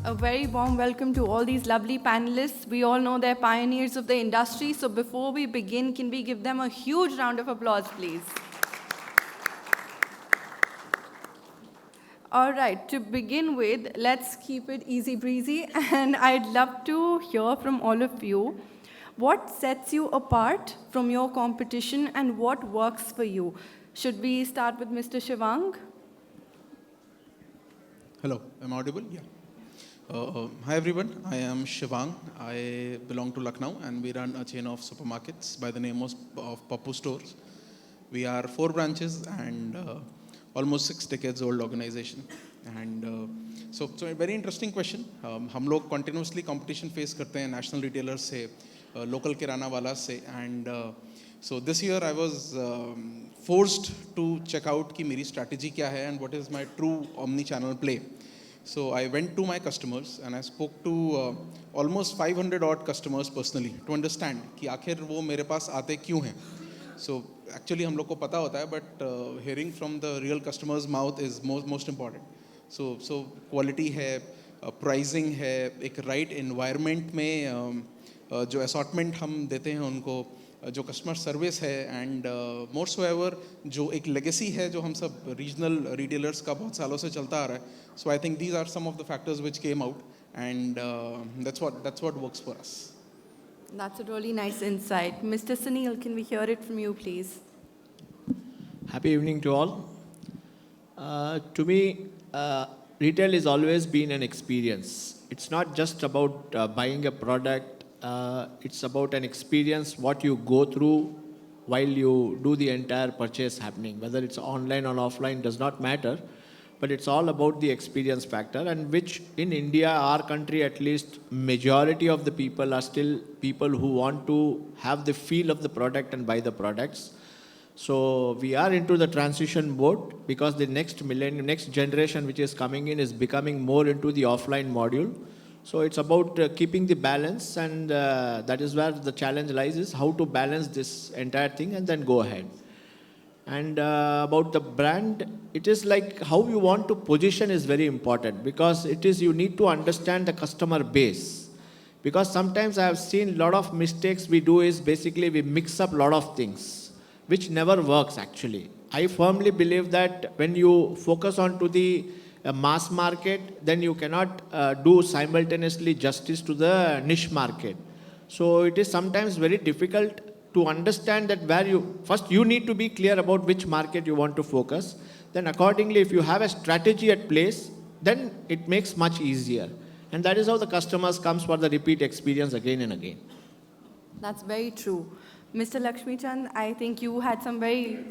A very warm welcome to all these lovely panelists. We all know they're pioneers of the industry, so before we begin, can we give them a huge round of applause, please? All right, to begin with, let's keep it easy breezy, and I'd love to hear from all of you. What sets you apart from your competition and what works for you? Should we start with Mr. Shivang? Hello, am I audible? Yeah. Hi everyone, I am Shivang. I belong to Lucknow and we run a chain of supermarkets by the name of Pappu Stores. We are 4 branches and almost 6 decades old organization. And so a very interesting question. हम लोग continuously competition face करते हैं national retailers से, local kirana वाला से, and so this year I was forced to check out कि मेरी strategy क्या है and what is my true omni-channel play. So I went to my customers and I spoke to almost 500 odd customers personally to understand कि आखिर वो मेरे पास आते क्यों हैं. So actually हम लोग को पता होता है, but hearing from the real customer's mouth is most important. So quality है, pricing है, एक right environment में जो assortment हम देते हैं उनको, जो कस्टमर सर्विस है, एंड मोर सो एवर जो एक लेगेसी है जो हम सब रीजनल रिटेलर्स का बहुत सालों से चलता आ रहा है. So I think these are some of the factors which came out and that's what works for us. That's a really nice insight. Mr. Sunil, can we hear it from you, please? Happy evening to all. To me, retail has always been an experience. It's not just about buying a product. It's about an experience, what you go through while you do the entire purchase happening. Whether it's online or offline does not matter, but it's all about the experience factor, and which in India, our country at least, majority of the people are still people who want to have the feel of the product and buy the products. So we are into the transition mode because the next millennium, next generation which is coming in is becoming more into the offline module. So it's about keeping the balance, and that is where the challenge lies, is how to balance this entire thing and then go ahead. And about the brand, it is like how you want to position is very important, because it is, you need to understand the customer base. Because sometimes I have seen a lot of mistakes we do is basically we mix up a lot of things, which never works actually. I firmly believe that when you focus on to the mass market, then you cannot do simultaneously justice to the niche market. So it is sometimes very difficult to understand that where you need to be clear about which market you want to focus. Then accordingly, if you have a strategy at place, then it makes much easier. And that is how the customers comes for the repeat experience again and again. That's very true. Mr. Lakshmi Chand, I think you had some very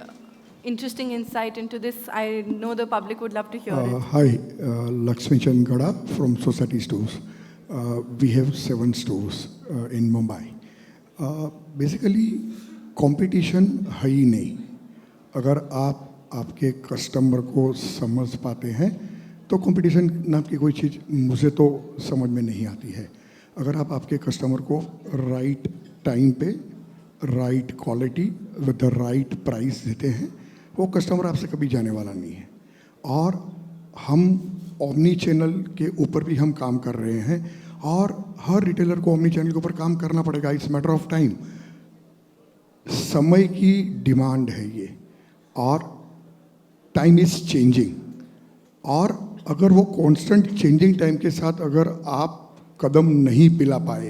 interesting insight into this. I know the public would love to hear it. Hi, Lakshmi Chand Gada from Society Stores. We have 7 stores in Mumbai. Basically, competition है ही नहीं. अगर आप आपके customer को समझ पाते हैं तो कंपटीशन नाम की कोई चीज़ मुझे तो समझ में नहीं आती है. अगर आप आपके कस्टमर को राइट टाइम पे right quality with the right price देते हैं, वो कस्टमर आपसे कभी जाने वाला नहीं है. और हम ओमनी चैनल के ऊपर भी हम काम कर रहे हैं, और हर रिटेलर को ओमनी चैनल के ऊपर काम करना पड़ेगा. It's matter of time. समय की डिमांड है ये, और टाइम इज़ चेंजिंग. और अगर वो कांस्टेंट चेंजिंग टाइम के साथ अगर आप कदम नहीं पिला पाए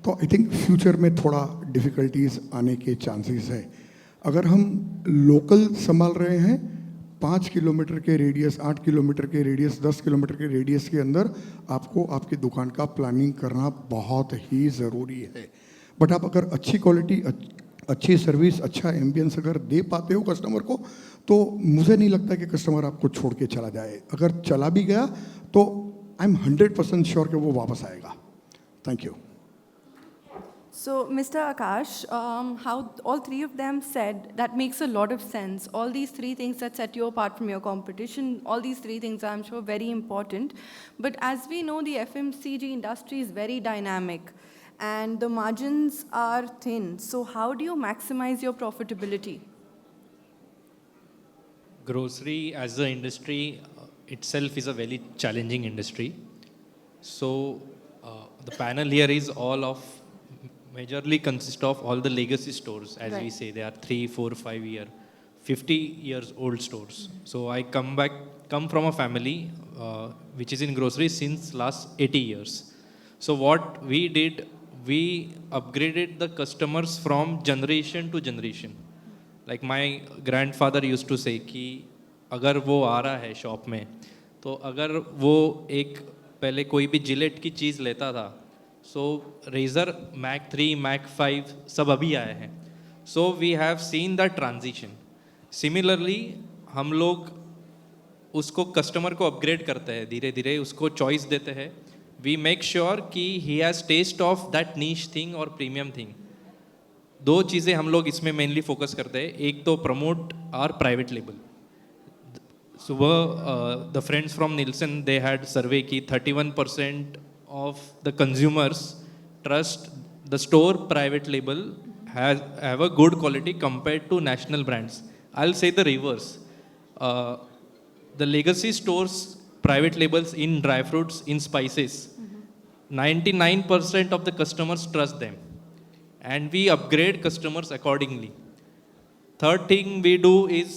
तो आई थिंक फ्यूचर में थोड़ा डिफ़िकल्टीज आने के चांसेस है. अगर हम लोकल संभाल रहे हैं, 5 किलोमीटर के रेडियस, 8 किलोमीटर के रेडियस, 10 किलोमीटर के रेडियस के अंदर आपको आपकी दुकान का प्लानिंग करना बहुत ही ज़रूरी है. बट आप अगर अच्छी क्वालिटी, अच्छी सर्विस, अच्छा एम्बियंस अगर दे पाते हो कस्टमर को, तो मुझे नहीं लगता कि कस्टमर आपको छोड़ के चला जाए. अगर चला भी गया तो आई एम 100% श्योर कि वो वापस आएगा. Thank you. So, Mr. Akash, how all three of them said, that makes a lot of sense. All these 3 things that set you apart from your competition, all these 3 things are, I'm sure, very important. But as we know, the FMCG industry is very dynamic and the margins are thin. So how do you maximize your profitability? Grocery as an industry itself is a very challenging industry. So the panel here is all of majorly consist of all the legacy stores, as we Right. say. They are 3, 4, 5 year, 50 years old stores. So I come from a family which is in grocery since last 80 years. So what we did, we upgraded the customers from generation to generation. Like my grandfather used to say कि अगर वो आ रहा है shop में, तो अगर वो एक पहले कोई भी जिलेट की चीज़ लेता था, सो रेजर मैक 3 मैक 5 सब अभी आए हैं. So we have seen the transition. Similarly हम लोग उसको कस्टमर को अपग्रेड करते हैं, धीरे धीरे उसको चॉइस देते हैं. वी मेक श्योर कि he has taste of that niche thing और प्रीमियम थिंग. दो चीज़ें हम लोग इसमें मेनली फोकस करते हैं. एक तो प्रमोट आर प्राइवेट लेबल. सुबह the friends from Nielsen they had survey की 31% of the consumers trust the store private label have a good quality compared to national brands. I will say the reverse. The legacy stores private labels in dry fruits, in spices, 99% of the customers trust them, and we upgrade customers accordingly. Third thing we do is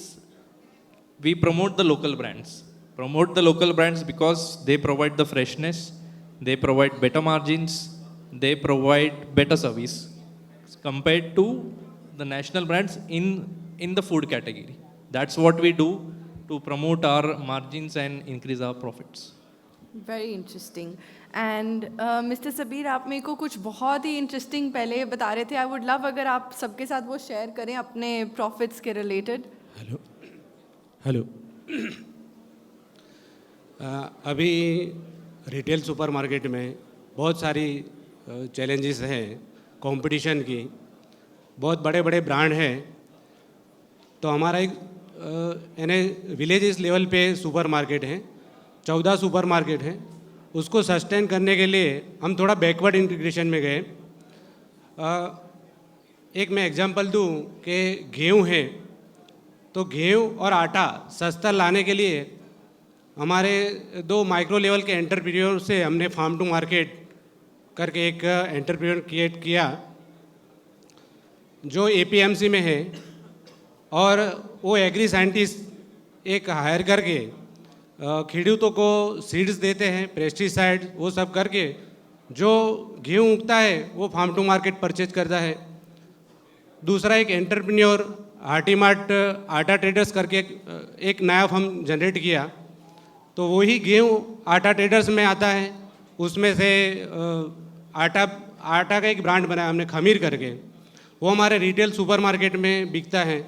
we promote the local brands. Promote the local brands because they provide the freshness, they provide better margins, they provide better service compared to the national brands in the food category. That's what we do to promote our margins and increase our profits. Very interesting. And mister Sabir, आप मेरे को कुछ बहुत ही interesting पहले बता रहे थे. I would love अगर आप सबके साथ वो शेयर करें अपने प्रॉफिट्स के रिलेटेड. हेलो. अभी रिटेल सुपरमार्केट में बहुत सारी चैलेंजेस हैं कंपटीशन की. बहुत बड़े बड़े ब्रांड हैं. तो हमारा एक यानी विलेजेस लेवल पे सुपरमार्केट हैं, 14 सुपरमार्केट हैं. उसको सस्टेन करने के लिए हम थोड़ा बैकवर्ड इंटीग्रेशन में गए. एक मैं एग्जांपल दूं कि गेहूं है, तो गेहूं और आटा सस्ता लाने के लिए हमारे 2 माइक्रो लेवल के एंटरप्रेन्योर से हमने फार्म टू मार्केट करके एक एंटरप्रेन्योर क्रिएट किया जो एपीएमसी में है. और वो एग्री साइंटिस्ट एक हायर करके खेडूतों को सीड्स देते हैं, पेस्टिसाइड वो सब करके जो गेहूँ उगता है वो फार्म टू मार्केट परचेज करता है. दूसरा एक एंटरप्रेन्योर आर्टिमार्ट आटा ट्रेडर्स करके एक नया फर्म जनरेट किया. तो वही गेहूँ आटा ट्रेडर्स में आता है. उसमें से आटा का एक ब्रांड बनाया हमने खमीर करके. वो हमारे रिटेल सुपरमार्केट में बिकता है.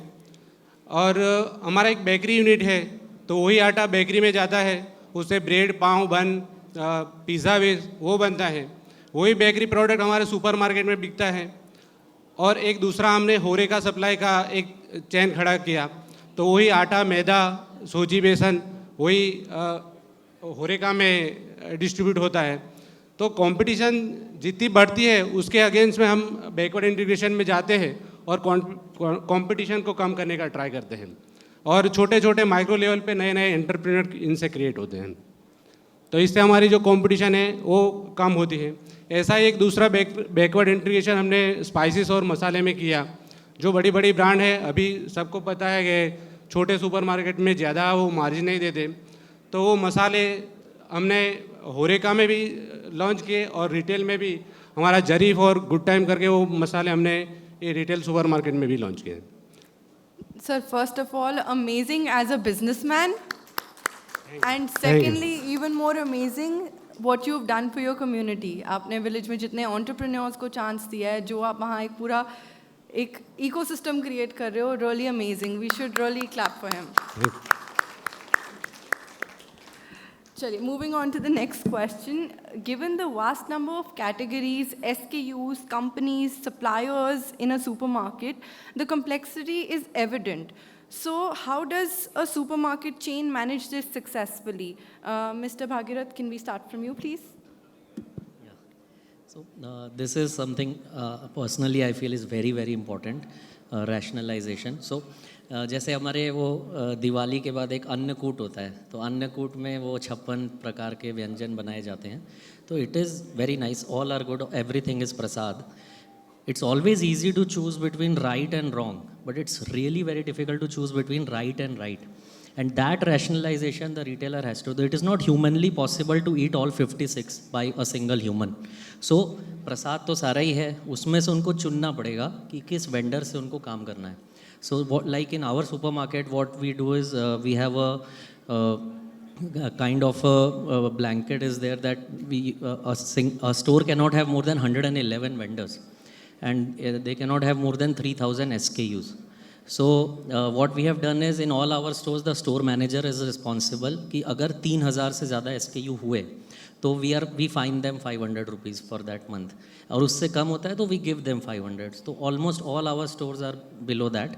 और हमारा एक बेकरी यूनिट है, तो वही आटा बेकरी में जाता है. उससे ब्रेड, पाव, बन, पिज़्ज़ा भी वो बनता है. वही बेकरी प्रोडक्ट हमारे सुपरमार्केट में बिकता है. और एक दूसरा हमने होरेका सप्लाई का एक चैन खड़ा किया. तो वही आटा, मैदा, सूजी, बेसन वही होरेका में डिस्ट्रीब्यूट होता है. तो कंपटीशन जितनी बढ़ती है उसके अगेंस्ट में हम बैकवर्ड इंटीग्रेशन में जाते हैं और कंपटीशन को कम करने का ट्राई करते हैं. और छोटे छोटे माइक्रो लेवल पे नए नए एंटरप्रेन्योर इनसे क्रिएट होते हैं. तो इससे हमारी जो कंपटीशन है वो कम होती है. ऐसा ही एक दूसरा बैकवर्ड इंटीग्रेशन हमने स्पाइसेस और मसाले में किया. जो बड़ी बड़ी ब्रांड है, अभी सबको पता है कि छोटे सुपरमार्केट में ज़्यादा वो मार्जिन नहीं देते. तो वो मसाले हमने होरेका में भी लॉन्च किए और रिटेल में भी हमारा जरीफ और गुड टाइम करके वो मसाले हमने ये रिटेल सुपरमार्केट में भी लॉन्च किए. Sir, first of all, amazing as a businessman. And secondly, even more amazing what you've done for your community. आपने विलेज में जितने entrepreneurs को चांस दिया है, जो आप वहाँ एक पूरा एक इकोसिस्टम क्रिएट कर रहे हो, really amazing. We should really clap for him. चलिए, moving on to the next question. Given the vast number of categories, SKUs, companies, suppliers in a supermarket, the complexity is evident. So how does a supermarket chain manage this successfully? Mr. Bhagirath, can we start from you, please? So this is something personally I feel is very, very important, rationalization. So जैसे हमारे वो दिवाली के बाद एक अन्नकूट होता है, तो अन्नकूट में वो 56 प्रकार के व्यंजन बनाए जाते हैं. तो it is very nice, all are good, everything is प्रसाद. It's always easy to choose between right and wrong, but it's really very difficult to choose between right and right. And that rationalization the retailer has to do. It is not humanly possible to eat all 56 by a single human. So प्रसाद तो सारा ही है, उसमें से उनको चुनना पड़ेगा कि किस वेंडर से उनको काम करना है. So what, like in our supermarket, what we do is we have a kind of a blanket is there that a store cannot have more than 111 vendors. And they cannot have more than 3,000 SKUs. So what we have done is in all our stores the store manager is responsible कि अगर 3,000 से ज़्यादा SKU हुए तो we fine them 500 rupees for that month. और उससे कम होता है तो we give them 500. So almost all our stores are below that.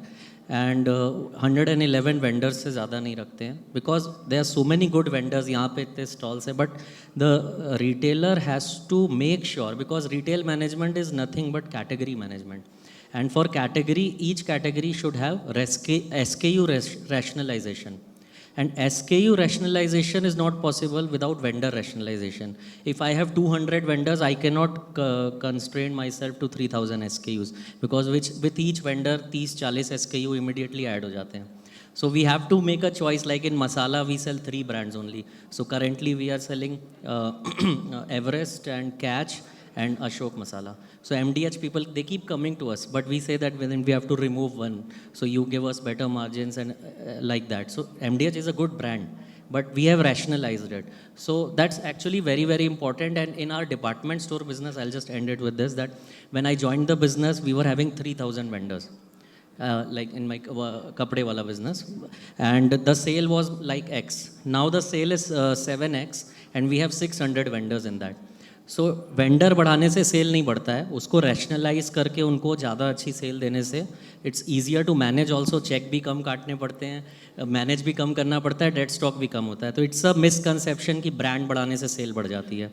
And 111 vendors से ज़्यादा नहीं रखते हैं because there are so many good vendors. यहाँ पे इतने stalls हैं, but the retailer has to make sure, because retail management is nothing but category management, and for category, each category should have SKU rationalization. And SKU rationalization is not possible without vendor rationalization. If I have 200 vendors, I cannot constrain myself to 3,000 SKUs because with each vendor 30-40 SKU immediately add हो जाते हैं. So we have to make a choice. Like in masala, we sell 3 brands only. So currently we are selling Everest and Catch and Ashok masala. So MDH people, they keep coming to us, but we say that then we have to remove one. So you give us better margins and like that. So MDH is a good brand, but we have rationalized it. So that's actually very, very important. And in our department store business, I'll just end it with this, that when I joined the business, we were having 3,000 vendors. Like in my kapde wala business, and the sale was like X. Now the sale is 7X, and we have 600 vendors in that. So vendor बढ़ाने से cell नहीं बढ़ता है, उसको rationalise करके उनको ज़्यादा अच्छी सेल देने से it's easier to manage. Also check भी कम काटने पड़ते हैं, मैनेज भी कम करना पड़ता है, डेड स्टॉक भी कम होता है. तो इट्स अ मिसकंसेप्शन कि ब्रांड बढ़ाने से सेल बढ़ जाती है.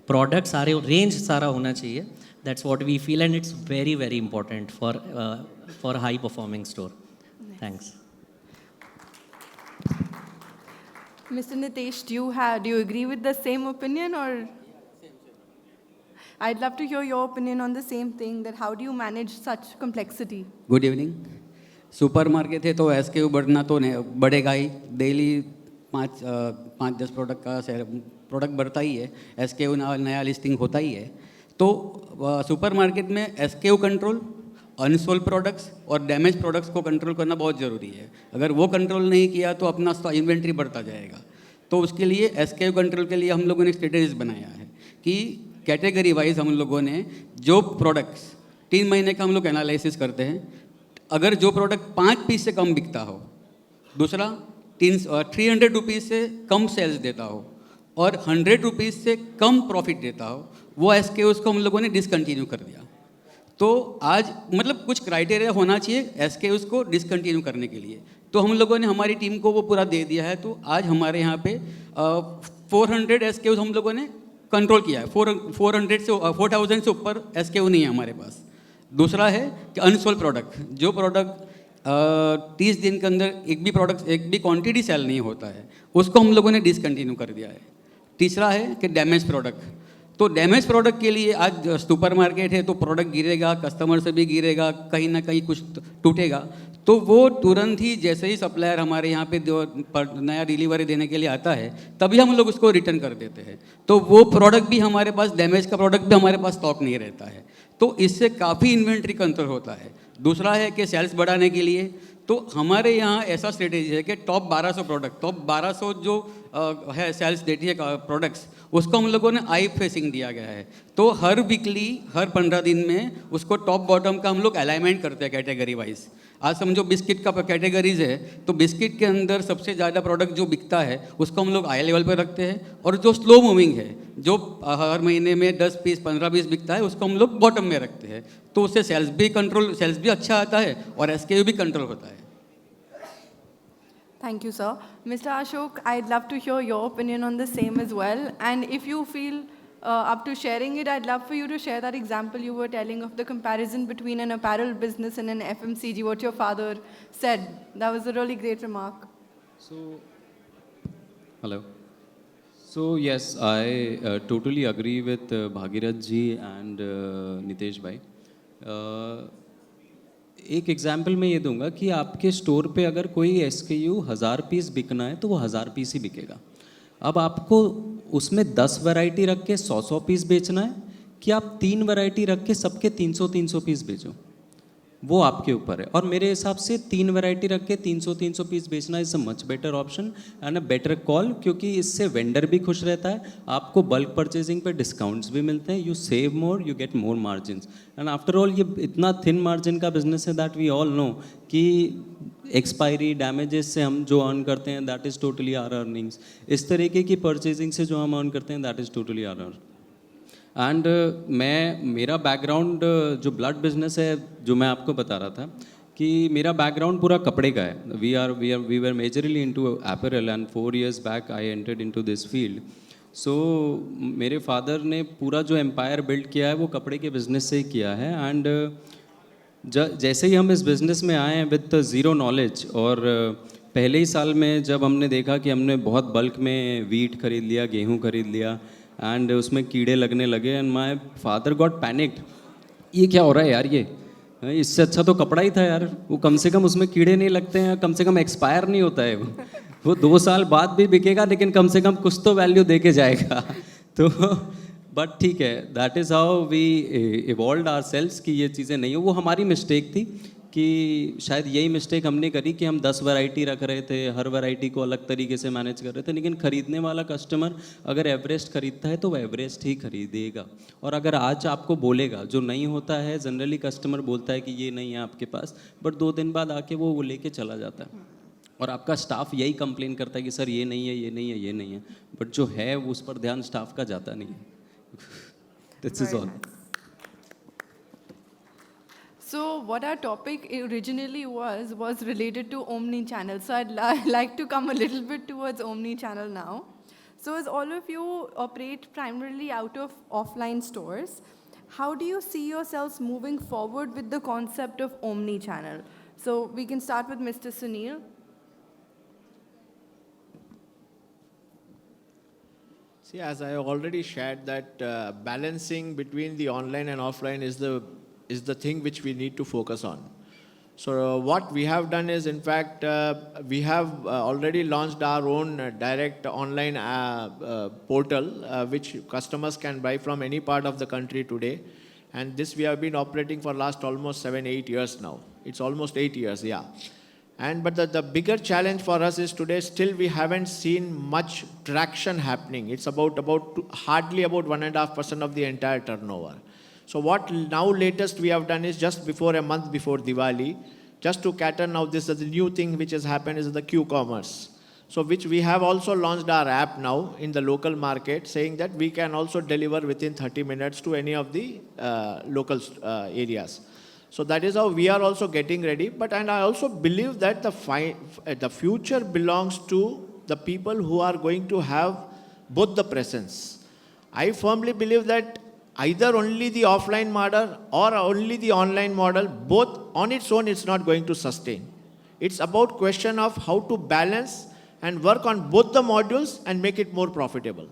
प्रोडक्ट सारे, रेंज सारा होना चाहिए. That's what we feel, and it's very very important for high performing store. Thanks. Mr. Nitesh, do you agree with the same opinion, or? I'd love to hear your opinion on the same thing, that how do you manage such complexity? Good evening. Super market है तो SKU बढ़ना तो बढ़ेगा ही. Daily 5-10 product का product बढ़ता ही है. SKU नया listing होता ही है. तो सुपर मार्केट में SKU कंट्रोल, अनसोल्ड प्रोडक्ट्स और डैमेज प्रोडक्ट्स को कंट्रोल करना बहुत ज़रूरी है. अगर वो कंट्रोल नहीं किया तो अपना इन्वेंट्री बढ़ता जाएगा. तो उसके लिए SKU कंट्रोल के लिए हम लोगों ने एक स्ट्रेटेजी बनाया है कि कैटेगरी वाइज हम लोगों ने जो प्रोडक्ट्स 3 महीने का हम लोग एनालिसिस करते हैं. अगर जो प्रोडक्ट 5 पीस से कम बिकता हो, दूसरा 300 रुपीज़ से कम सेल्स देता हो और 100 रुपीज़ से कम प्रॉफिट देता हो, वो SKUs को हम लोगों ने डिसकंटिन्यू कर दिया. तो आज मतलब कुछ क्राइटेरिया होना चाहिए SKUs को डिसकंटिन्यू करने के लिए. तो हम लोगों ने हमारी टीम को वो पूरा दे दिया है. तो आज हमारे यहाँ पे 400 SKUs हम लोगों ने कंट्रोल किया है. 4,000 से ऊपर SKU नहीं है हमारे पास. दूसरा है कि अनसोल्ड प्रोडक्ट, जो प्रोडक्ट 30 दिन के अंदर एक भी क्वांटिटी सेल नहीं होता है, उसको हम लोगों ने डिसकंटिन्यू कर दिया है. तीसरा है कि डैमेज प्रोडक्ट. तो डैमेज प्रोडक्ट के लिए आज सुपर मार्केट है तो प्रोडक्ट गिरेगा, कस्टमर से भी गिरेगा, कहीं ना कहीं कुछ टूटेगा. तो वो तुरंत ही जैसे ही सप्लायर हमारे यहाँ पे जो नया डिलीवरी देने के लिए आता है, तभी हम लोग उसको रिटर्न कर देते हैं. तो वो प्रोडक्ट भी हमारे पास, डैमेज का प्रोडक्ट भी हमारे पास स्टॉक नहीं रहता है. तो इससे काफ़ी इन्वेंट्री कंट्रोल होता है. दूसरा है कि सेल्स बढ़ाने के लिए तो हमारे यहाँ ऐसा स्ट्रेटेजी है कि टॉप 1200 जो है सेल्स देती है प्रोडक्ट्स, उसको हम लोगों ने आई फेसिंग दिया गया है. तो हर वीकली, हर 15 दिन में उसको टॉप बॉटम का हम लोग अलाइनमेंट करते हैं कैटेगरी वाइज. आज समझो बिस्किट का कैटेगरीज है तो बिस्किट के अंदर सबसे ज़्यादा प्रोडक्ट जो बिकता है उसको हम लोग आई लेवल पर रखते हैं, और जो स्लो मूविंग है, जो हर महीने में 10 पीस 15 पीस बिकता है, उसको हम लोग बॉटम में रखते हैं. तो उससे सेल्स भी अच्छा आता है और SKU भी कंट्रोल होता है. Thank you, sir. Mr. Ashok, I'd love to hear your opinion on the same as well. And if you feel up to sharing it, I'd love for you to share that example you were telling of the comparison between an apparel business and an FMCG, what your father said. That was a really great remark. So, hello. So yes, I totally agree with Bhagirath ji and Nitesh bhai. एक example मैं ये दूंगा कि आपके store पे अगर कोई SKU 1000 piece बिकना है तो वो 1000 पीस ही बिकेगा. अब आपको उसमें 10 वैरायटी रख के 100 पीस बेचना है कि आप 3 वैरायटी रख के सबके 300 पीस बेचो, वो आपके ऊपर है. और मेरे हिसाब से 3 वैरायटी रख के 300 पीस बेचना is a much better option and a better call, क्योंकि इससे वेंडर भी खुश रहता है, आपको बल्क परचेजिंग पे डिस्काउंट्स भी मिलते हैं, you save more, you get more margins. And after all ये इतना थिन मार्जिन का बिजनेस है दैट वी ऑल नो कि एक्सपायरी डैमेजेस से हम जो अर्न करते हैं that is totally our earnings. इस तरीके की परचेजिंग से जो हम अर्न करते हैं that is totally our earn. And मेरा बैकग्राउंड जो ब्लड बिजनेस है जो मैं आपको बता रहा था कि मेरा बैकग्राउंड पूरा कपड़े का है. We were majorly into apparel and 4 years back I entered into this field. So मेरे फादर ने पूरा जो एम्पायर बिल्ड किया है वो कपड़े के बिज़नेस से ही किया है. एंड जैसे ही हम इस बिज़नेस में आए हैं विद ज़ीरो नॉलेज, और पहले ही साल में जब हमने देखा कि हमने बहुत बल्क में वीट खरीद लिया, गेहूँ खरीद लिया, एंड उसमें कीड़े लगने लगे, and my father got panicked. ये क्या हो रहा है यार, ये इससे अच्छा तो कपड़ा ही था यार, वो कम से कम उसमें कीड़े नहीं लगते हैं, कम से कम एक्सपायर नहीं होता है वो 2 साल बाद भी बिकेगा लेकिन कम से कम कुछ तो वैल्यू दे के जाएगा. तो बट ठीक है, that is how we evolved ourselves कि ये चीज़ें नहीं हो. वो हमारी मिस्टेक थी कि शायद यही मिस्टेक हमने करी कि हम 10 वैरायटी रख रहे थे, हर वैरायटी को अलग तरीके से मैनेज कर रहे थे, लेकिन ख़रीदने वाला कस्टमर अगर एवरेस्ट खरीदता है तो वो एवरेस्ट ही खरीदेगा. और अगर आज आपको बोलेगा, जो नहीं होता है जनरली कस्टमर बोलता है कि ये नहीं है आपके पास, बट 2 दिन बाद आके वो लेके चला जाता है. और आपका स्टाफ यही कंप्लेन करता है कि सर ये नहीं है, ये नहीं है, ये नहीं है, बट जो है उस पर ध्यान स्टाफ का जाता नहीं है. This is all. So what our topic originally was related to omni-channel. So I'd like to come a little bit towards omni-channel now. So as all of you operate primarily out of offline stores, how do you see yourselves moving forward with the concept of omni-channel? So we can start with Mr. Sunil. See, as I already shared that balancing between the online and offline is the thing which we need to focus on. So what we have done is, in fact, we have already launched our own direct online portal which customers can buy from any part of the country today. And this we have been operating for last almost 7-8 years now. It's almost 8 years, yeah. But the bigger challenge for us is today still we haven't seen much traction happening. It's hardly about 1.5% of the entire turnover. So what now latest we have done is just before a month before Diwali, just to cater now, this is the new thing which has happened is the Q-commerce. So which we have also launched our app now in the local market, saying that we can also deliver within 30 minutes to any of the local areas. So that is how we are also getting ready. And I also believe that the future belongs to the people who are going to have both the presence. I firmly believe that either only the offline model or only the online model, both on its own, it's not going to sustain. It's about question of how to balance and work on both the modules and make it more profitable.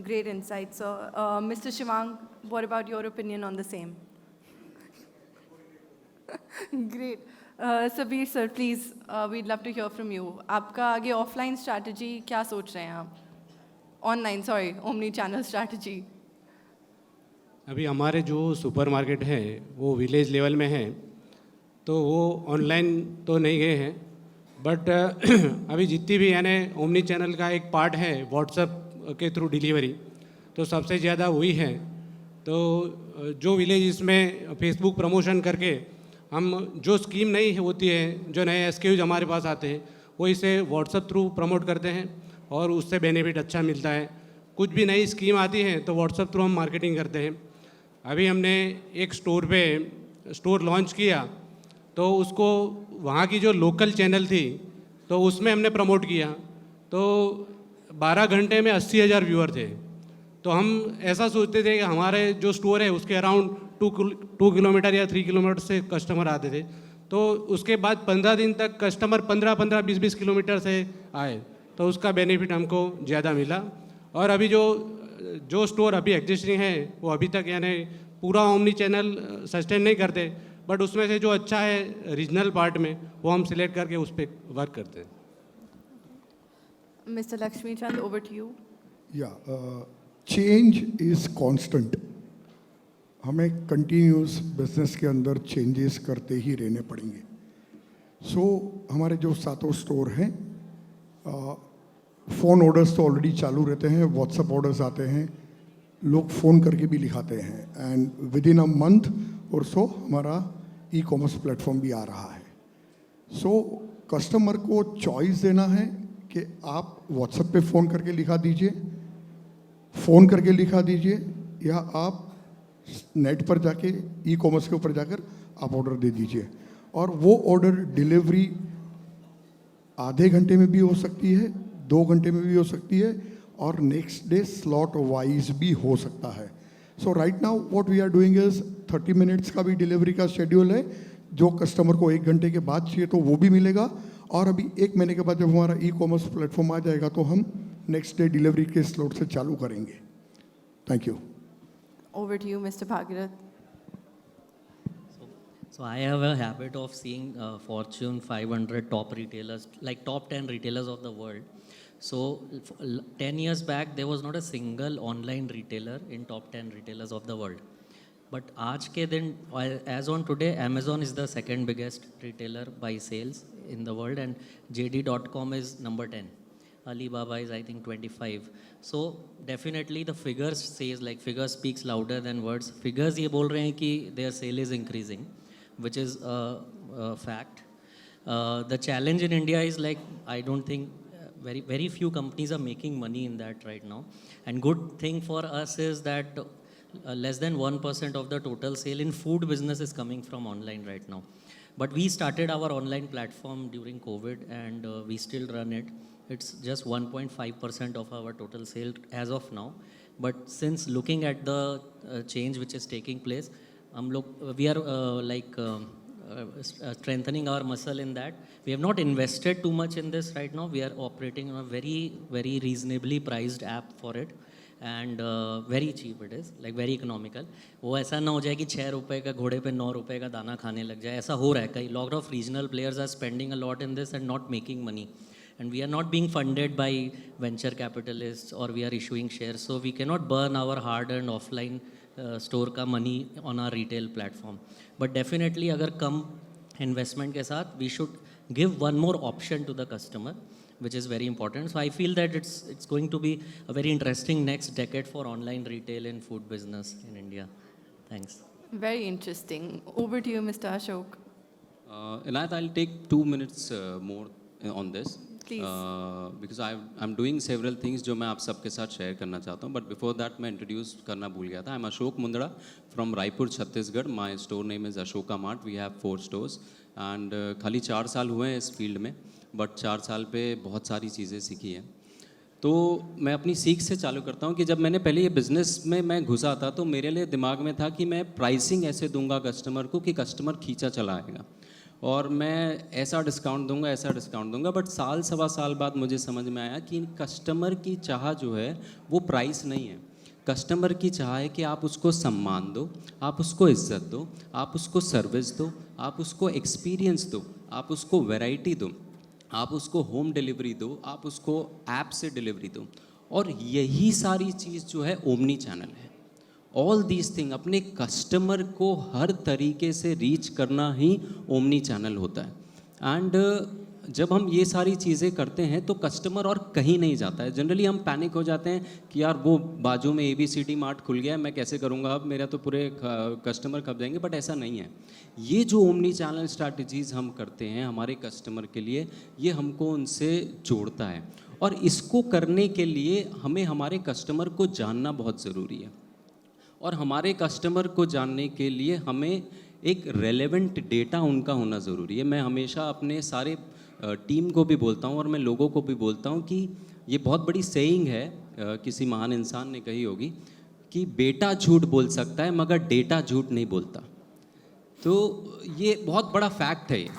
Great insight. So, Mr. Shivang, what about your opinion on the same? Great. Sabir sir, please, we'd love to hear from you. आपका आगे offline strategy क्या सोच रहे हैं आप? Online, sorry, omni-channel strategy. अभी हमारे जो सुपरमार्केट है वो विलेज लेवल में है, तो वो ऑनलाइन तो नहीं गए हैं, बट अभी जितनी भी यानी ओमनी चैनल का एक पार्ट है व्हाट्सएप के थ्रू डिलीवरी, तो सबसे ज़्यादा वही है. तो जो विलेज इसमें फेसबुक प्रमोशन करके हम जो स्कीम नहीं होती है, जो नए SKUs हमारे पास आते हैं, वो इसे व्हाट्सएप थ्रू प्रमोट करते हैं और उससे बेनिफिट अच्छा मिलता है. कुछ भी नई स्कीम आती है तो व्हाट्सएप थ्रू हम मार्केटिंग करते हैं. अभी हमने एक स्टोर लॉन्च किया, तो उसको वहाँ की जो लोकल चैनल थी तो उसमें हमने प्रमोट किया. तो 12 घंटे में 80,000 व्यूअर थे। तो हम ऐसा सोचते थे कि हमारे जो स्टोर है उसके अराउंड 2 किलोमीटर या 3 किलोमीटर से कस्टमर आते थे। तो उसके बाद 15 दिन तक कस्टमर 15-15, 20-20 किलोमीटर से आए, तो उसका बेनिफिट हमको ज़्यादा मिला। और अभी जो स्टोर अभी एग्जिस्टिंग है वो अभी तक यानी पूरा ओमनी चैनल सस्टेन नहीं करते, बट उसमें से जो अच्छा है रीजनल पार्ट में वो हम सिलेक्ट करके उस पर वर्क करते हैं। Mr. Lakshmi Chand, over to you. या चेंज इज़ कांस्टेंट। हमें कंटिन्यूस बिजनेस के अंदर चेंजेस करते ही रहने पड़ेंगे। हमारे जो 7 स्टोर हैं, फ़ोन ऑर्डर्स तो ऑलरेडी चालू रहते हैं, व्हाट्सएप ऑर्डर्स आते हैं, लोग फ़ोन करके भी लिखाते हैं, and with in a month और सो हमारा ई-कॉमर्स प्लेटफॉर्म भी आ रहा है। कस्टमर को चॉइस देना है कि आप व्हाट्सएप पे फ़ोन करके लिखा दीजिए या आप नेट पर जाके ई-कॉमर्स के ऊपर जाकर आप ऑर्डर दे दीजिए, और वो ऑर्डर डिलीवरी आधे घंटे में भी हो सकती है, 2 घंटे में भी हो सकती है, और नेक्स्ट डे स्लॉट वाइज भी हो सकता है। Right now what we are doing is 30 minutes का भी डिलीवरी का शेड्यूल है। जो कस्टमर को 1 घंटे के बाद चाहिए तो वो भी मिलेगा, और अभी 1 महीने के बाद जब हमारा ई-कॉमर्स प्लेटफॉर्म आ जाएगा तो हम नेक्स्ट डे डिलीवरी के स्लॉट से चालू करेंगे। Thank you. Over to you, Mr. Bhagirath. So I have a habit of seeing Fortune 500 top retailers, like top 10 retailers of the world. So 10 years back, there was not a single online retailer in top 10 retailers of the world. But आज के दिन, as on today, Amazon is the second biggest retailer by sales in the world, and JD.com is number 10. Alibaba is, I think, 25. So definitely the figures says, like, figures speaks louder than words. Figures ये बोल रहे हैं कि their sale is increasing, which is a fact. The challenge in India is, like, I don't think very few companies are making money in that right now. And good thing for us is that less than 1% of the total sale in food business is coming from online right now. But we started our online platform during COVID, and we still run it. It's just 1.5% of our total sale as of now. But since looking at the change which is taking place, we are strengthening our muscle in that. We have not invested too much in this right now. We are operating on a very, very reasonably priced app for it. And very cheap it is, like very economical. वो ऐसा ना हो जाए कि 6 रुपए का घोड़े पे 9 रुपए का दाना खाने लग जाए, ऐसा हो रहा है। कई lot of regional players are spending a lot in this and not making money. And we are not being funded by venture capitalists, or we are issuing shares. So we cannot burn our hard-earned offline store का money on our retail platform. But definitely अगर कम investment के साथ, we should give one more option to the customer, which is very important. So I feel that it's going to be a very interesting next decade for online retail and food business in India. Thanks. Very interesting. Over to you, Mr. Ashok. Inayat, I'll take 2 minutes more on this. Please. Because I'm doing several things जो मैं आप सबके साथ share करना चाहता हूँ, but before that मैं introduce करना भूल गया था. I'm Ashok Mundra from Raipur, Chhattisgarh. My store name is Ashoka Mart. We have 4 stores and खाली 4 साल हुए हैं इस फील्ड में, बट 4 साल पे बहुत सारी चीज़ें सीखी हैं. तो मैं अपनी सीख से चालू करता हूँ कि जब मैंने पहले ये बिज़नेस में मैं घुसा था तो मेरे लिए दिमाग में था कि मैं प्राइसिंग ऐसे दूंगा कस्टमर को कि कस्टमर खींचा चला आएगा, और मैं ऐसा डिस्काउंट दूंगा. बट साल सवा साल बाद मुझे समझ में आया कि कस्टमर की चाह जो है वो प्राइस नहीं है. कस्टमर की चाह है कि आप उसको सम्मान दो, आप उसको इज्जत दो, आप उसको सर्विस दो, आप उसको एक्सपीरियंस दो, आप उसको वैरायटी दो, आप उसको होम डिलीवरी दो, आप उसको ऐप से डिलीवरी दो. और यही सारी चीज़ जो है ओमनी चैनल है. ऑल दीज थिंग, अपने कस्टमर को हर तरीके से रीच करना ही ओमनी चैनल होता है. एंड जब हम ये सारी चीज़ें करते हैं तो कस्टमर और कहीं नहीं जाता है. जनरली हम पैनिक हो जाते हैं कि यार वो बाजू में ABCD मार्ट खुल गया है, मैं कैसे करूँगा, अब मेरा तो पूरे कस्टमर कब जाएंगे. बट ऐसा नहीं है. ये जो ओमनी चैनल स्ट्रैटेजीज़ हम करते हैं हमारे कस्टमर के लिए, ये हमको उनसे जोड़ता है. और इसको करने के लिए हमें हमारे कस्टमर को जानना बहुत ज़रूरी है. और हमारे कस्टमर को जानने के लिए हमें एक रेलेवेंट डेटा उनका होना ज़रूरी है. मैं हमेशा अपने सारे टीम को भी बोलता हूँ और मैं लोगों को भी बोलता हूँ कि ये बहुत बड़ी सेइंग है, किसी महान इंसान ने कही होगी कि बेटा झूठ बोल सकता है मगर डेटा झूठ नहीं बोलता। तो ये बहुत बड़ा फैक्ट है ये,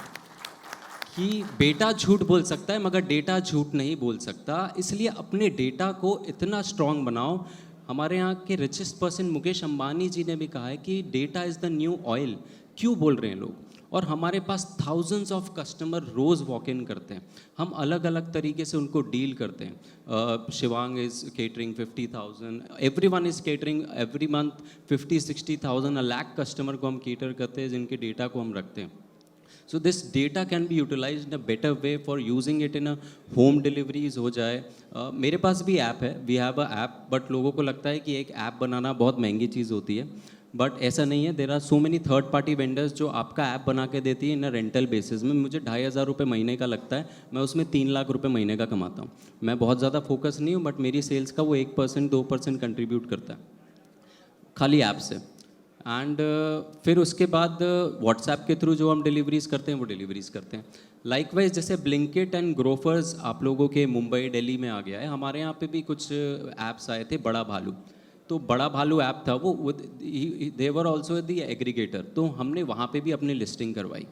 कि बेटा झूठ बोल सकता है मगर डेटा झूठ नहीं बोल सकता। इसलिए अपने डेटा को इतना स्ट्रांग बनाओ। हमारे यहाँ के रिचेस्ट पर्सन मुकेश अंबानी जी ने भी कहा है कि data is the new oil. क्यों बोल रहे हैं लोग? और हमारे पास थाउजेंड्स ऑफ कस्टमर रोज़ वॉक इन करते हैं, हम अलग अलग तरीके से उनको डील करते हैं। Shivang is catering 50,000, everyone is catering every month 50-60,000, 1,00,000 customer को हम केटर करते हैं जिनके डेटा को हम रखते हैं। So this data can be utilized in a better way for using it in a home deliveries हो जाए। मेरे पास भी ऐप है, we have a app, but लोगों को लगता है कि एक ऐप बनाना बहुत महंगी चीज़ होती है, बट ऐसा नहीं है। There are so many third party vendors जो आपका ऐप बना के देती है इन अ रेंटल बेसिस में। मुझे 2,500 रुपये महीने का लगता है, मैं उसमें 3 लाख रुपये महीने का कमाता हूँ। मैं बहुत ज़्यादा फोकस नहीं हूँ, बट मेरी सेल्स का वो 1% 2% कंट्रीब्यूट करता है खाली ऐप से। एंड फिर उसके बाद व्हाट्सएप के थ्रू जो हम डिलीवरीज करते हैं वो डिलीवरीज करते हैं। लाइकवाइज जैसे ब्लिंकिट एंड ग्रोफर्स आप लोगों के मुंबई दिल्ली में आ गया है, हमारे यहाँ पे भी कुछ ऐप्स आए थे। बड़ा भालू, तो बड़ा भालू ऐप था वो, दे वर ऑल्सो द एग्रीगेटर, तो हमने वहाँ पे भी अपनी लिस्टिंग करवाई।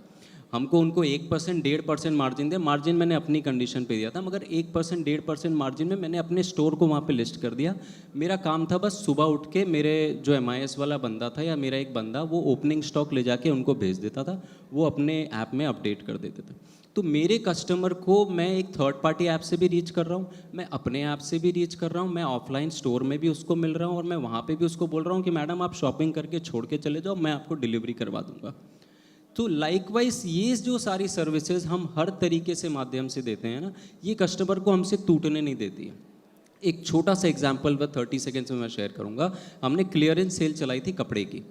हमको उनको 1% 1.5% मार्जिन दिया, मार्जिन मैंने अपनी कंडीशन पे दिया था, मगर 1% 1.5% मार्जिन में मैंने अपने स्टोर को वहाँ पे लिस्ट कर दिया। मेरा काम था बस सुबह उठ के मेरे जो MIS वाला बंदा था या मेरा एक बंदा, वो ओपनिंग स्टॉक ले जाके उनको भेज देता था, वो अपने ऐप में अपडेट कर देते थे। तो मेरे कस्टमर को मैं एक थर्ड पार्टी ऐप से भी रीच कर रहा हूँ, मैं अपने ऐप से भी रीच कर रहा हूँ, मैं ऑफलाइन स्टोर में भी उसको मिल रहा हूँ, और मैं वहाँ पे भी उसको बोल रहा हूँ कि मैडम आप शॉपिंग करके छोड़ के चले जाओ, मैं आपको डिलीवरी करवा दूँगा। तो लाइकवाइज ये जो सारी सर्विसेज हम हर तरीके से माध्यम से देते हैं ना, ये कस्टमर को हमसे टूटने नहीं देती है। एक छोटा सा एग्जांपल वह 30 सेकेंड्स में मैं शेयर करूँगा। हमने क्लियरेंस सेल चलाई थी कपड़े की,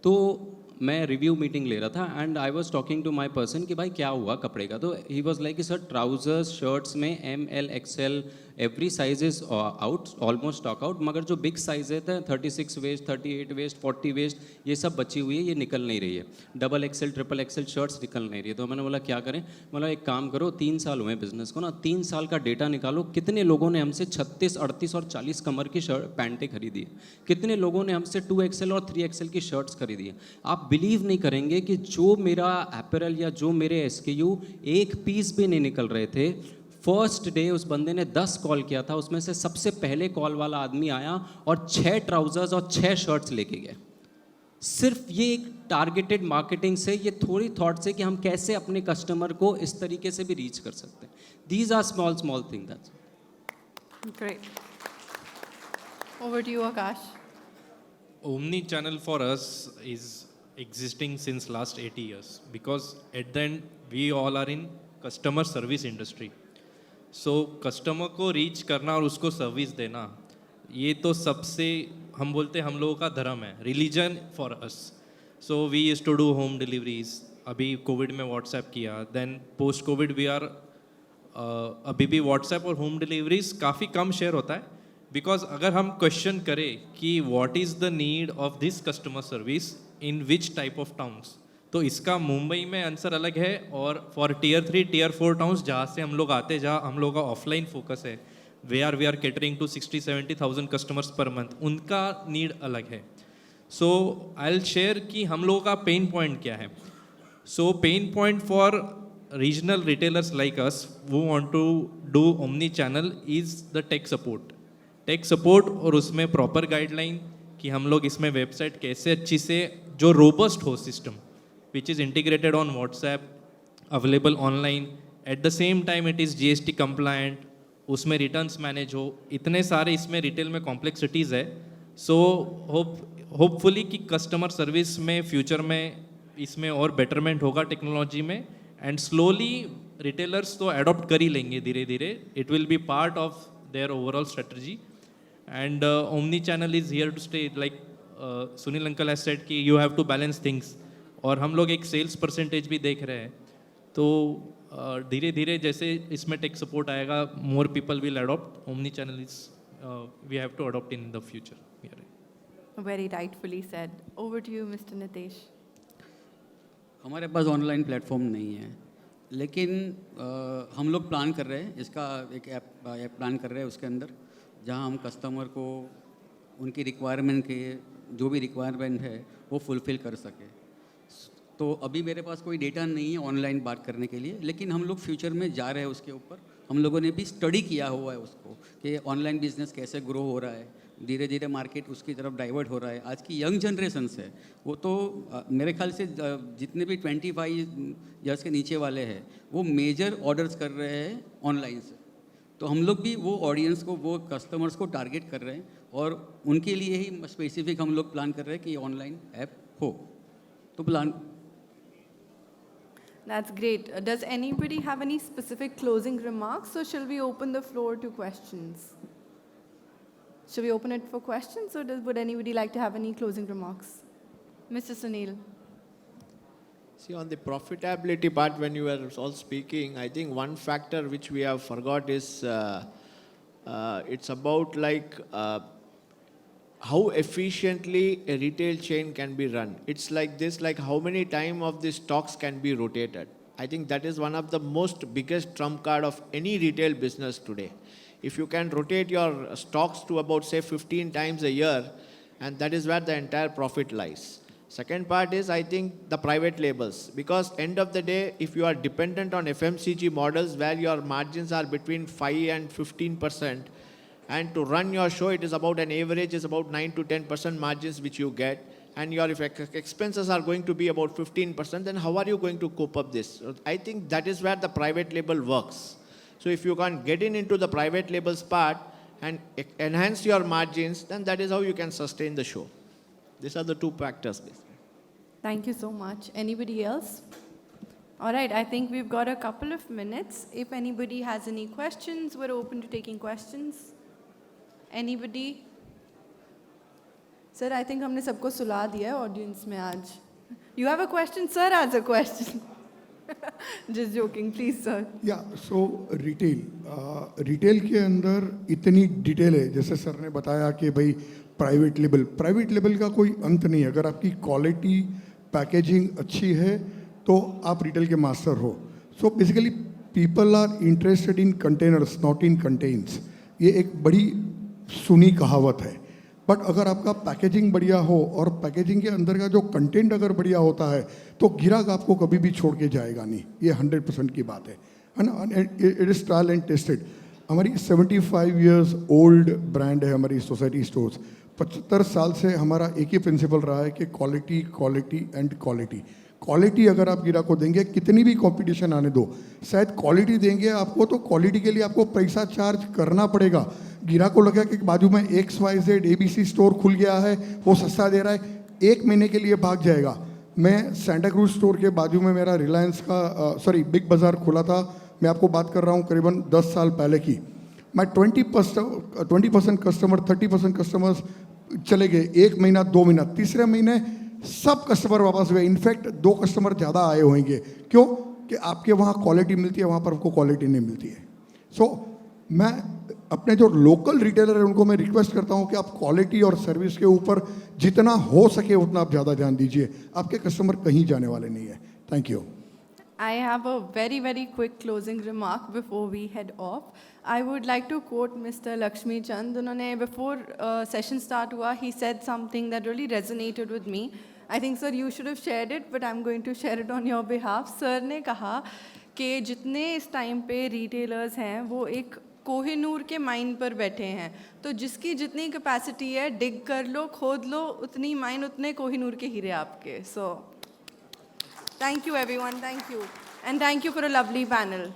तो मैं रिव्यू मीटिंग ले रहा था and I was talking to my person कि भाई क्या हुआ कपड़े का। तो he was like sir trousers shirts में ML XL every size is out, almost stock out, मगर जो बिग साइज है 36 वेस्ट 38 वेस्ट 40 वेस्ट ये सब बची हुई है, ये निकल नहीं रही है। Double XL triple XL shirts निकल नहीं रही है। तो मैंने बोला क्या करें? मतलब एक काम करो, 3 साल हुए बिजनेस को ना, 3 साल का डेटा निकालो, कितने लोगों ने हमसे 36, 38 और 40 कमर की शर्ट पैंटें खरीदी है, कितने लोगों ने हमसे 2XL और 3XL की शर्ट्स खरीदी है। आप बिलीव नहीं करेंगे कि जो मेरा अपैरल या जो मेरे SKU एक पीस भी नहीं निकल रहे थे, फर्स्ट डे उस बंदे ने 10 कॉल किया था, उसमें से सबसे पहले कॉल वाला आदमी आया और 6 ट्राउजर्स और 6 शर्ट्स लेके गए। सिर्फ ये एक टारगेटेड मार्केटिंग से, ये थोड़ी थॉट से कि हम कैसे अपने कस्टमर को इस तरीके से भी रीच कर सकते हैं। These are small thing that's Great. Over to you, Akash. Omni-channel for us is existing since last 80 years because at the end we all are in customer service industry. So customer को reach करना और उसको service देना, ये तो सबसे हम बोलते हैं हम लोगों का धर्म है, religion for us. So we used to do home deliveries. अभी कोविड में WhatsApp किया, then post COVID we are अभी भी WhatsApp और होम डिलीवरीज काफ़ी कम शेयर होता है। बिकॉज अगर हम क्वेश्चन करें कि what is the need of this customer service in which type of towns, तो इसका मुंबई में आंसर अलग है, और फॉर Tier 3 Tier 4 टाउन्स जहाँ से हम लोग आते, जहाँ हम लोग का ऑफलाइन फोकस है, we are catering to 60-70,000 customers per month, उनका नीड अलग है। सो आई विल शेयर कि हम लोगों का पेन पॉइंट क्या है। So pain point for regional retailers like us who want to do omni channel is the tech support और उसमें प्रॉपर गाइडलाइन कि हम लोग इसमें वेबसाइट कैसे अच्छी से जो रोबस्ट हो system which is integrated on WhatsApp, available online, at the same time it is GST compliant, उसमें रिटर्न्स मैनेज हो, इतने सारे इसमें रिटेल में कॉम्प्लेक्सिटीज़ है। सो होपफुली कि कस्टमर सर्विस में फ्यूचर में इसमें और बेटरमेंट होगा टेक्नोलॉजी में, एंड स्लोली रिटेलर्स तो अडॉप्ट कर ही लेंगे धीरे धीरे, it will be part of their overall strategy, and omni channel is here to stay. Like Sunil uncle has said कि you have to balance things, और हम लोग एक सेल्स परसेंटेज भी देख रहे हैं, तो धीरे धीरे जैसे इसमें टेक सपोर्ट आएगा, more people will adopt omni channel, is we have to adopt in the future. Very rightfully said. Over to you, Mr. Nitesh. हमारे पास ऑनलाइन प्लेटफॉर्म नहीं है, लेकिन हम लोग प्लान कर रहे हैं इसका एक ऐप प्लान कर रहे हैं उसके अंदर, जहां हम कस्टमर को उनकी रिक्वायरमेंट के जो भी रिक्वायरमेंट है वो फुलफ़िल कर सके। तो अभी मेरे पास कोई डेटा नहीं है ऑनलाइन बात करने के लिए, लेकिन हम लोग फ्यूचर में जा रहे हैं उसके ऊपर। हम लोगों ने भी स्टडी किया हुआ है उसको कि ऑनलाइन बिजनेस कैसे ग्रो हो रहा है, धीरे धीरे मार्केट उसकी तरफ डाइवर्ट हो रहा है। आज की यंग जनरेशन्स है वो तो मेरे ख्याल से जितने भी 25 ईयर्स के नीचे वाले हैं वो मेजर ऑर्डर्स कर रहे हैं ऑनलाइन से। तो हम लोग भी वो ऑडियंस को, वो कस्टमर्स को टारगेट कर रहे हैं और उनके लिए ही स्पेसिफिक हम लोग प्लान कर रहे हैं कि ऑनलाइन ऐप हो। तो plan That's great. Does anybody have any specific closing remarks, or shall we open the floor to questions? Shall we open it for questions, or would anybody like to have any closing remarks? Mr. Sunil. See, on the profitability part, when you were all speaking, I think one factor which we have forgot is it's about how efficiently a retail chain can be run. It's like this, like how many time of the stocks can be rotated. I think that is one of the most biggest trump card of any retail business today. If you can rotate your stocks to about say 15 times a year, and that is where the entire profit lies. Second part is, I think, the private labels, because end of the day, if you are dependent on FMCG models where your margins are between 5 and 15%, and to run your show, it is about an average is about 9 to 10% margins which you get, and your expenses are going to be about 15%, then how are you going to cope up this? I think that is where the private label works. So if you can get into the private labels part and enhance your margins, then that is how you can sustain the show. These are the two factors, basically. Thank you so much. Anybody else? All right, I think we've got a couple of minutes. If anybody has any questions, we're open to taking questions. Anybody? Sir, I think हमने सबको सुला दिया है audience में आज. You have a question? Sir has a question. Just joking, please, sir. या सो retail के अंदर इतनी डिटेल है, जैसे सर ने बताया कि भाई प्राइवेट लेबल का कोई अंत नहीं है। अगर आपकी क्वालिटी पैकेजिंग अच्छी है तो आप रिटेल के मास्टर हो। So basically people are interested in containers, not in contents. ये एक बड़ी सुनी कहावत है, बट अगर आपका पैकेजिंग बढ़िया हो और पैकेजिंग के अंदर का जो कंटेंट अगर बढ़िया होता है तो ग्राहक आपको कभी भी छोड़ के जाएगा नहीं। ये 100% की बात है ना। It is trial and tested. हमारी 75 इयर्स ओल्ड ब्रांड है हमारी सोसाइटी स्टोर्स। 75 साल से हमारा एक ही प्रिंसिपल रहा है कि quality quality and quality. Quality अगर आप ग्राहक को देंगे, कितनी भी कंपटीशन आने दो, शायद क्वालिटी देंगे आपको तो क्वालिटी के लिए आपको पैसा चार्ज करना पड़ेगा। ग्राहक को लगेगा कि बाजू में XYZ ABC स्टोर खुल गया है, वो सस्ता दे रहा है, 1 महीने के लिए भाग जाएगा। मैं सेंटा क्रूज स्टोर के बाजू में मेरा रिलायंस का बिग बाज़ार खुला था। मैं आपको बात कर रहा हूँ करीबन 10 साल पहले की। मैं 20% कस्टमर 30% कस्टमर्स चले गए, 1 महीना 2 महीना, तीसरे महीने सब कस्टमर वापस हुए। इनफैक्ट 2 कस्टमर ज़्यादा आए होंगे। क्यों? कि आपके वहाँ क्वालिटी मिलती है, वहाँ पर आपको क्वालिटी नहीं मिलती है। सो मैं अपने जो लोकल रिटेलर है उनको मैं रिक्वेस्ट करता हूँ कि आप क्वालिटी और सर्विस के ऊपर जितना हो सके उतना आप ज़्यादा ध्यान दीजिए। आपके कस्टमर कहीं जाने वाले नहीं है। Thank you. I have a very, very quick closing remark before we head off. I would like to quote Mr. Lakshmi Chand. उन्होंने before session start हुआ, he said something that really resonated with me. I think, sir, you should have shared it, but I'm going to share it on your behalf. Sir ने कहा कि जितने इस time पे retailers हैं वो एक कोहिनूर के माइन पर बैठे हैं, तो जिसकी जितनी कैपेसिटी है डिग कर लो, खोद लो, उतनी माइन उतने कोहिनूर के हीरे आपके। So thank you everyone, thank you, and thank you for a lovely panel.